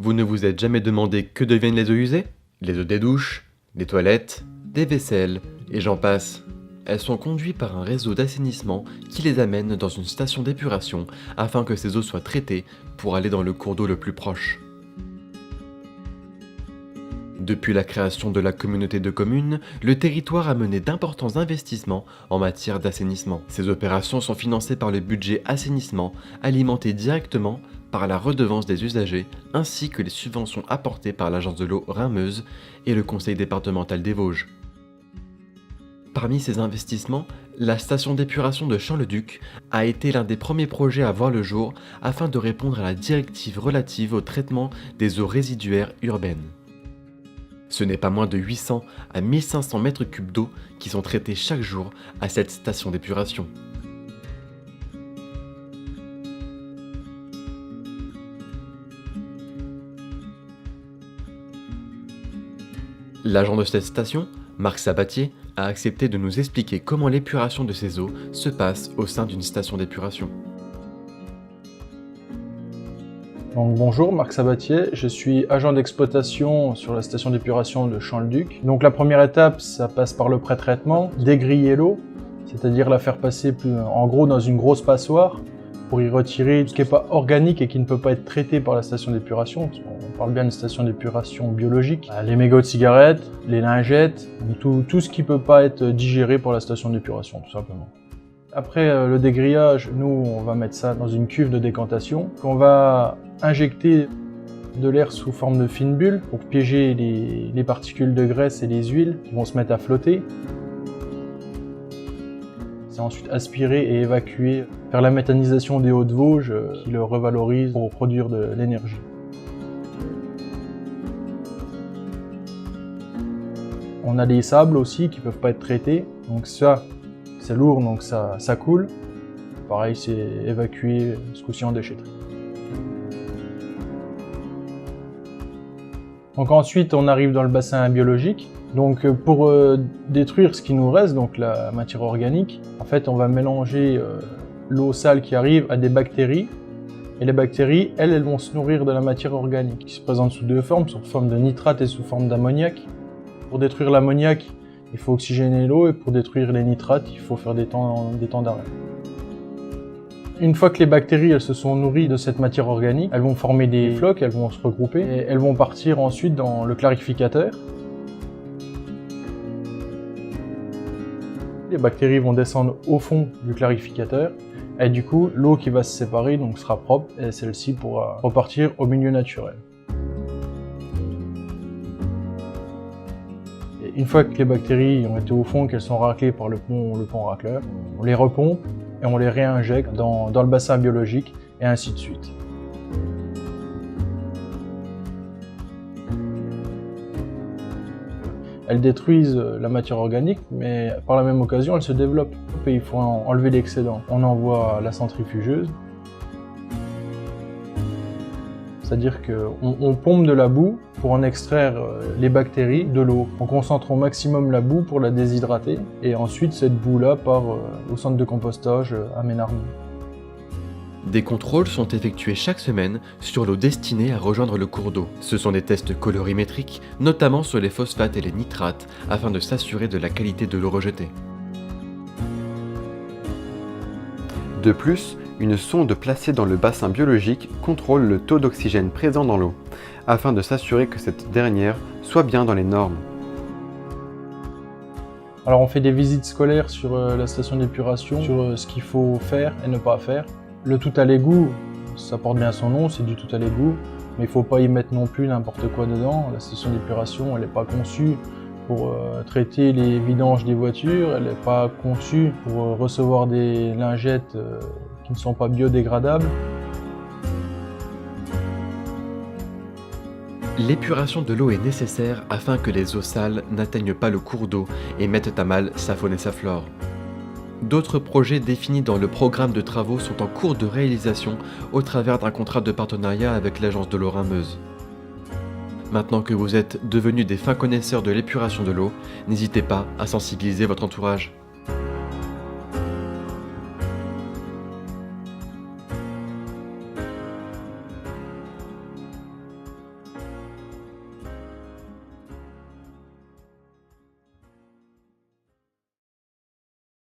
Vous ne vous êtes jamais demandé que deviennent les eaux usées? Les eaux des douches, des toilettes, des vaisselles, et j'en passe. Elles sont conduites par un réseau d'assainissement qui les amène dans une station d'épuration afin que ces eaux soient traitées pour aller dans le cours d'eau le plus proche. Depuis la création de la communauté de communes, le territoire a mené d'importants investissements en matière d'assainissement. Ces opérations sont financées par le budget assainissement, alimenté directement par la redevance des usagers, ainsi que les subventions apportées par l'agence de l'eau Rhin-Meuse et le conseil départemental des Vosges. Parmi ces investissements, la station d'épuration de Champ-le-Duc a été l'un des premiers projets à voir le jour afin de répondre à la directive relative au traitement des eaux résiduaires urbaines. Ce n'est pas moins de 800 à 1500 mètres cubes d'eau qui sont traités chaque jour à cette station d'épuration. L'agent de cette station, Marc Sabatier, a accepté de nous expliquer comment l'épuration de ces eaux se passe au sein d'une station d'épuration. Donc, bonjour, Marc Sabatier, je suis agent d'exploitation sur la station d'épuration de Champ-le-Duc. Donc la première étape, ça passe par le pré-traitement, dégriller l'eau, c'est-à-dire la faire passer en gros dans une grosse passoire pour y retirer tout ce qui n'est pas organique et qui ne peut pas être traité par la station d'épuration. On parle bien d'une station d'épuration biologique. Les mégots de cigarettes, les lingettes, tout ce qui ne peut pas être digéré par la station d'épuration, tout simplement. Après le dégrillage, nous on va mettre ça dans une cuve de décantation qu'on va injecter de l'air sous forme de fines bulles pour piéger les particules de graisse et les huiles qui vont se mettre à flotter. C'est ensuite aspiré et évacué vers la méthanisation des Hauts-de-Vosges qui le revalorise pour produire de l'énergie. On a des sables aussi qui ne peuvent pas être traités, donc ça c'est lourd, donc ça coule. Pareil, c'est évacué, ce coup-ci en déchetterie. Donc ensuite, on arrive dans le bassin biologique. Donc pour détruire ce qui nous reste, donc la matière organique, en fait, on va mélanger l'eau sale qui arrive à des bactéries. Et les bactéries, elles vont se nourrir de la matière organique, qui se présente sous deux formes, sous forme de nitrate et sous forme d'ammoniac. Pour détruire l'ammoniac, il faut oxygéner l'eau, et pour détruire les nitrates, il faut faire des temps d'arrêt. Une fois que les bactéries elles se sont nourries de cette matière organique, elles vont former des flocs, elles vont se regrouper, et elles vont partir ensuite dans le clarificateur. Les bactéries vont descendre au fond du clarificateur, et du coup, l'eau qui va se séparer donc, sera propre, et celle-ci pourra repartir au milieu naturel. Une fois que les bactéries ont été au fond, qu'elles sont raclées par le pont racleur, on les repompe et on les réinjecte dans le bassin biologique et ainsi de suite. Elles détruisent la matière organique, mais par la même occasion, elles se développent. Et il faut enlever l'excédent. On envoie la centrifugeuse. C'est-à-dire qu'on pompe de la boue pour en extraire les bactéries de l'eau. On concentre au maximum la boue pour la déshydrater et ensuite cette boue-là part au centre de compostage à Ménarmé. Des contrôles sont effectués chaque semaine sur l'eau destinée à rejoindre le cours d'eau. Ce sont des tests colorimétriques, notamment sur les phosphates et les nitrates, afin de s'assurer de la qualité de l'eau rejetée. De plus, une sonde placée dans le bassin biologique contrôle le taux d'oxygène présent dans l'eau, afin de s'assurer que cette dernière soit bien dans les normes. Alors on fait des visites scolaires sur la station d'épuration, sur ce qu'il faut faire et ne pas faire. Le tout à l'égout, ça porte bien son nom, c'est du tout à l'égout, mais il ne faut pas y mettre non plus n'importe quoi dedans. La station d'épuration, elle n'est pas conçue pour traiter les vidanges des voitures, elle n'est pas conçue pour recevoir des lingettes qui ne sont pas biodégradables. L'épuration de l'eau est nécessaire afin que les eaux sales n'atteignent pas le cours d'eau et mettent à mal sa faune et sa flore. D'autres projets définis dans le programme de travaux sont en cours de réalisation au travers d'un contrat de partenariat avec l'agence de l'eau Rhin-Meuse. Maintenant que vous êtes devenus des fins connaisseurs de l'épuration de l'eau, n'hésitez pas à sensibiliser votre entourage.